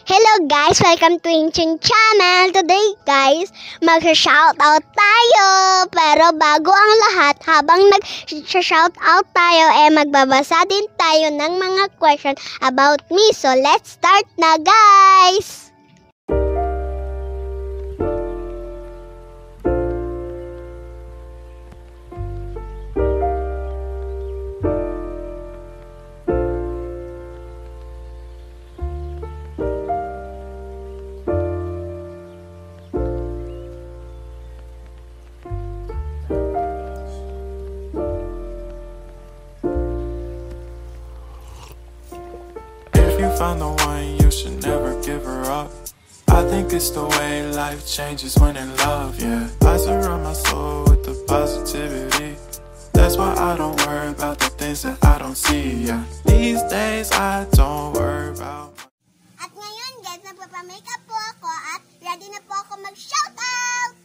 Hello guys! Welcome to Inching Channel! Today guys, mag-shoutout tayo! Pero bago ang lahat, habang nag-shoutout tayo, magbabasa din tayo ng mga question about me. So let's start na guys! Find the one, you should never give her up. I think it's the way life changes when in love, yeah. I surround my soul with the positivity. That's why I don't worry about the things that I don't see, yeah. These days I don't worry about. At ngayon guys, nagpapamakeup po ako at ready na po ako mag-shoutout!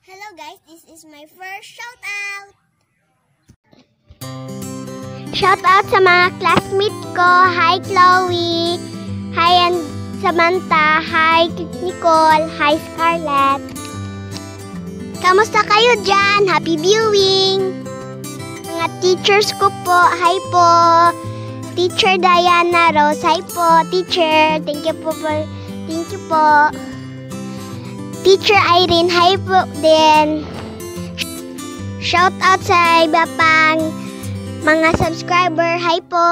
Hello guys, this is my first shoutout! Shoutout sa mga classmates ko. Hi Chloe! Hi Samantha! Hi Nicole! Hi Scarlett! Kamusta kayo dyan? Happy viewing! Mga teachers ko po, hi po! Teacher Diana Rose, hi po! Teacher, thank you po. Thank you po. Teacher Irene, hi po din. Shout out sa iba pang mga subscriber, hi po.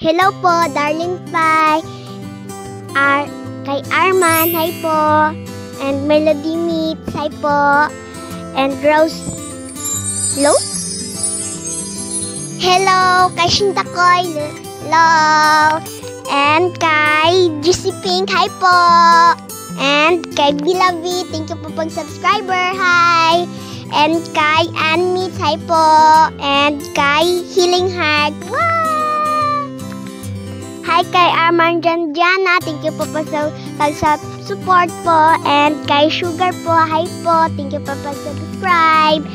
Hello po, Darling Pai. Kay Arman, hi po. And Melody Meets, hi po. And Rose Lo? Hello, kay Shinta Koy, hello. And kay Juicy Pink, hi po. And kay Bilavi, thank you po pag-subscriber, hi! And kay Ann Meets, hi po! And kay Healing Heart, wow! Hi kay Arman Janjana, thank you po pag-support po! And kay Sugar po, hi po! Thank you po pag-subscribe!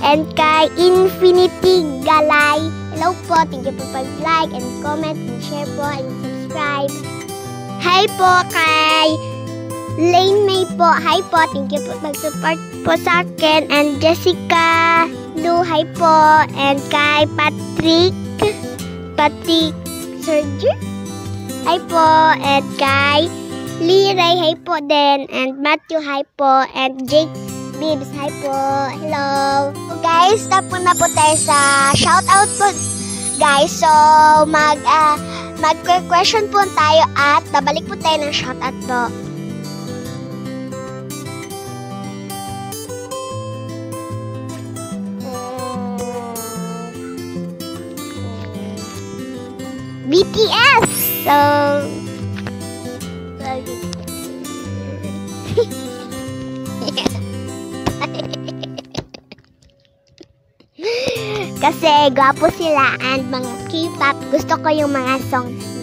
And kay Infinity Galay, hello po! Thank you po pag-like and comment and share po and subscribe! Hi po kay Lane May po, hi po, thank you po mag-support po sa akin. And Jessica Lu, hi po. And kay Patrick Sergio, hi po. And kay Lee Ray, hi po din. And Matthew, hi po. And Jake Bibs, hi po. Hello. So guys, tapos na po tayo sa shoutout po. Guys, so mag-question po tayo at babalik po tayo ng shoutout po. BTS! So kasi gwapo sila and mga K-pop. Gusto ko yung mga songs nila.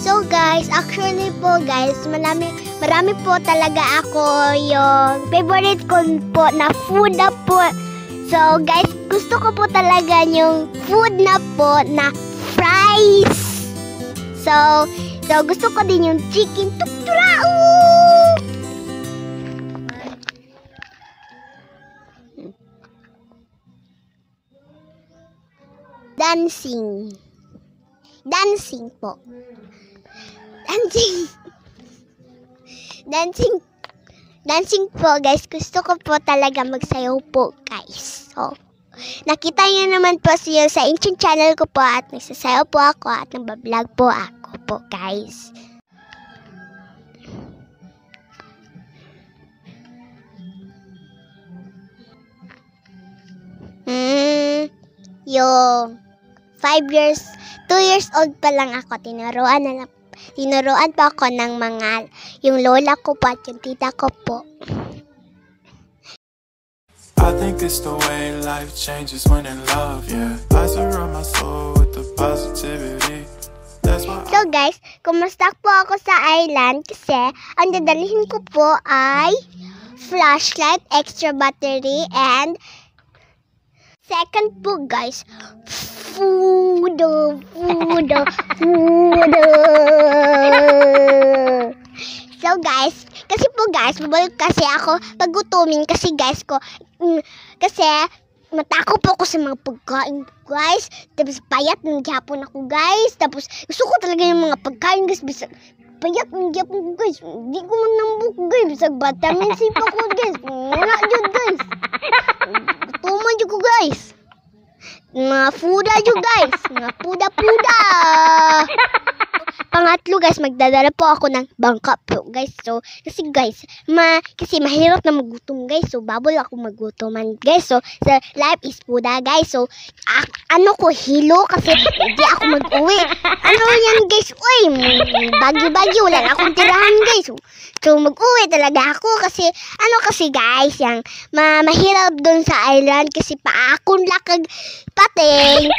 So guys, actually po guys, marami po talaga ako yung favorite ko po na food na po. So guys, gusto ko po talaga yung food na po na fries. So gusto ko din yung chicken tukturao. Dancing po. Dancing po guys, gusto ko po talaga magsayaw po guys. So, nakita niyo naman po siya sa Inching channel ko po at nagsasayaw po ako at nagbablog po ako po guys. Yung 2 years old pa lang ako, tinuruan pa ako ng mga, yung lola ko po at yung tita ko po. I think it's the way life changes when in love, yeah. I surround my soul with the positivity. That's why So guys, kumusta po ako sa island kasi ang dadalhin ko po ay flashlight, extra battery, and second po guys, food. So guys, kasi po guys, babalik kasi ako paggutumin kasi guys kasi matako po ako sa mga pagkain guys. Tapos payat ng gyapon ako guys. Tapos gusto ko talaga yung mga pagkain guys. Bisa payat ng gyapon ko guys. Hindi ko man nambuk guys. Bisag vitamin C pa ko guys. Wala dyan guys. Tuman dyan ko guys. Mga fuda dyan guys. Mga puda-puda. Pangatlo guys, magdadala po ako ng bangka po guys. So, kasi guys, kasi mahirap na magutom guys. So, babol ako magutoman guys. So, life is puda guys. So, hilo kasi hindi ako mag-uwi. Ano yan guys? Uy, bagyo-bagyo. Wala na akong tirahan guys. So, mag-uwi talaga ako kasi, guys, yung mahirap doon sa island kasi paakon lakag pating,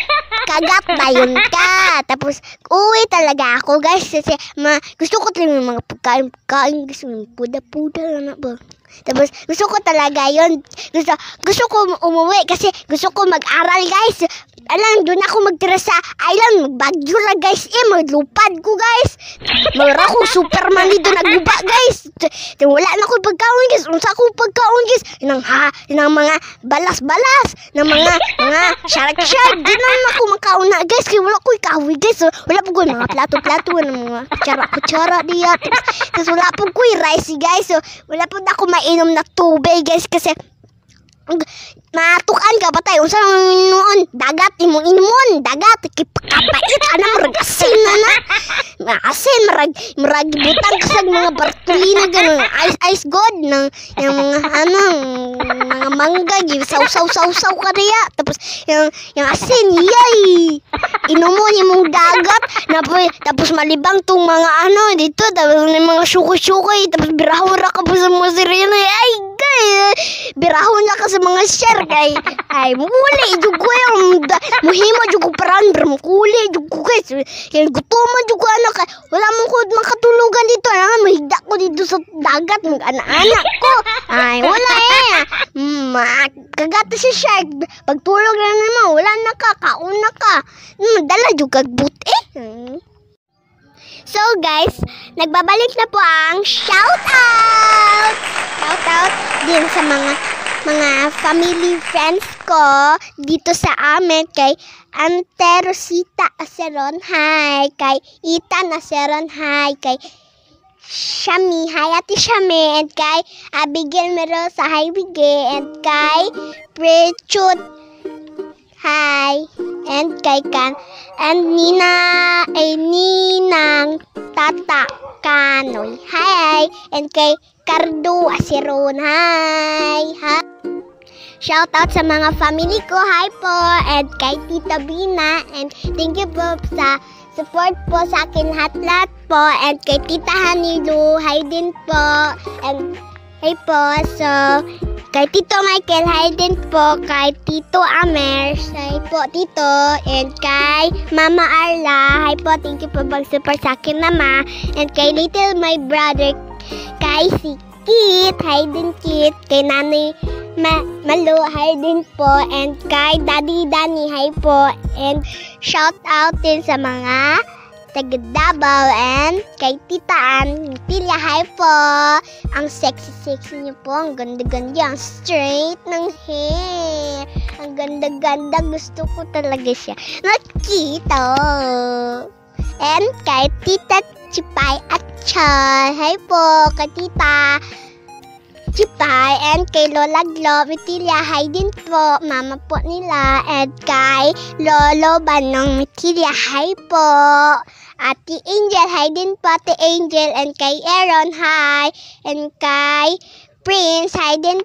kagat na yun ka. Tapos, uwi talaga ako guys kasi gusto ko talaga yung mga pagkain gusto yung puda-puda na ba. Tapos gusto ko talaga yun. Gusto ko umuwi kasi gusto ko mag-aral guys. Alam, doon ako magtira sa island. Magbagyo na guys. Maglupad ko guys. Mara ko Superman dito naguba guys. Wala na ko pagkaon guys. Unsa ko pagkaon guys. Inang mga balas-balas. Ng mga shark-shark. Di na ako makaon na guys. Kaya wala ko ikawi guys. So, wala po ko mga plato-plato. Ng mga kutsara-kutsara diya. Tapos wala po ko rice guys. So, wala po na ako mainom na tubig guys. Kasi matukan ka patay unsa noon dagat imong inomon dagat kapait ana murag asin na asin murag butang kasag mga bartolina ganun ice god ng yung mga mangga gi saw ka diya tapos yung asin yay inomon imong dagat tapos malibang tong mga dito tapos mga sukoy tapos birahon ra ka sa mga sirena ay birahon na ka sa mga share kay ay muli jud ko muhimo jud ko parandra mukuli jud ko guys kay gutuman jud ko wala mo ko makatulugan dito mahigda ko dito sa dagat mag-anak ko ay wala kagata si shark pagtulog na naman wala na ka kauna ka dala jud kag buti. So guys, nagbabalik na po ang shoutout din sa mga family friends ko dito sa amin kay Ante Rosita Aceron, hi, kay Ethan Aceron, hi, kay Shami, hi Ate Shami, and kay Abigail Merosa, hi Bigay, and kay Prechut, hi, and kay Ninang Tata Kanoy, hi, and kay Cardo Aceron, hi. Shout out sa mga family ko, hi po, and kay Tita Bina, and thank you po sa support po sa akin lahat po, and kay Tita Hanilu, hi din po, and hi po, so kay Tito Michael, hi din po, kay Tito Amer, hi po Tito, and kay Mama Arla, hi po, thank you po pag-support sa akin Mama, and kay little my brother, kay si Kit, hi din Kit, kay Nanay Malu, hi din po, and kay Daddy Danny, hi po, and shout out din sa mga taga Davao, and kay Tita Ann Pilia, hi po, ang sexy niyo po, ang ganda-ganda, ang straight ng hair, ang ganda-ganda, gusto ko talaga siya nakita. And kay Tita Chipay at Chan, hi po kay Tita Chipay, and kay Lola Glo Mitilia, hi din po mama po nila, and kay Lolo Banong Mitilia, hi po Ate Angel, hi din po Ate Angel, and kay Aaron, hi, and kay Prince, hi din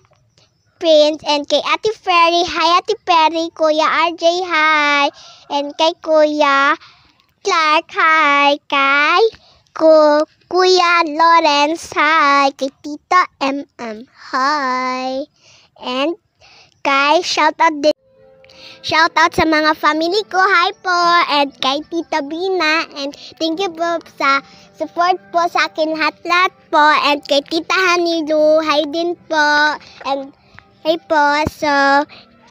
Prince, and kay Ate Ferry. Hi, Ate Ferry. Kuya RJ, hi. And kay Kuya Clark, hi. Kay Kuya Lawrence, hi. Kay Tita MM, hi. And kay shoutout sa mga family ko, hi po. And kay Tita Bina, and thank you po sa support po sa akin lahat po. And kay Tita Hanilu, hi din po. And hi po, so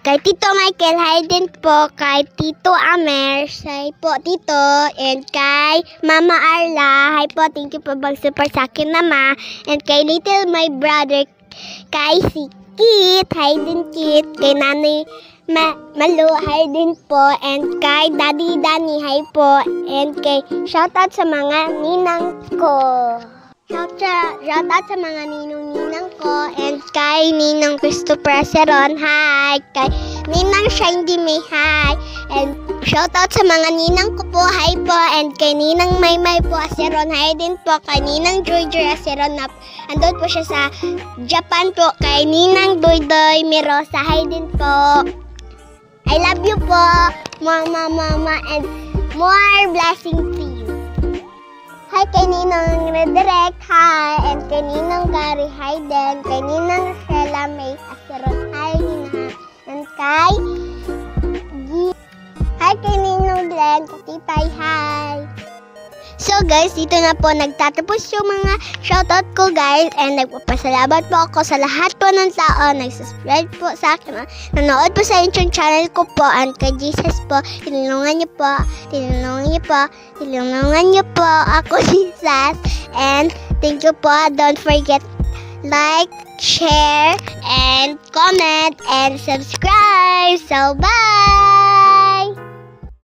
kay Tito Michael, hi din po. Kay Tito Amer, hi po Tito. And kay Mama Arla, hi po, thank you po support sa akin Mama. And kay Little my brother, kay si Kit, hi din Kit. Kay Nanay Malu, hi din po. And kay Daddy Danny, hi po. And kay shoutout sa mga ninang ko. Shoutout sa mga ninong-ninang ko. And kay Ninang Christopher Seron, hi. Kay Ninang Shindy May, hi. And shoutout sa mga ninang ko po, hi po. And kay Ninang Maymay po Seron, hi din po. Kay Ninang Joy Seron na andun po siya sa Japan po. Kay Ninang Doydoy Mirosa, hi din po. I love you po, Mama, and more blessings to you. Hi kay Ninang Redirect, hi. And kay Ninang Gary, hi din. Kay Ninang Sheila May Aseron, hi Ninang. And kay Ninang Glenn, Katipay, hi. So guys, dito na po nagtatapos yung mga shoutout ko guys. And nagpapasalamat po ako sa lahat po ng tao nag-subscribe po sa akin. Nanood po sa YouTube channel ko po. And kay Jesus po, tinulungan niyo po ako Jesus. And thank you po. Don't forget like, share, and comment, and subscribe. So bye!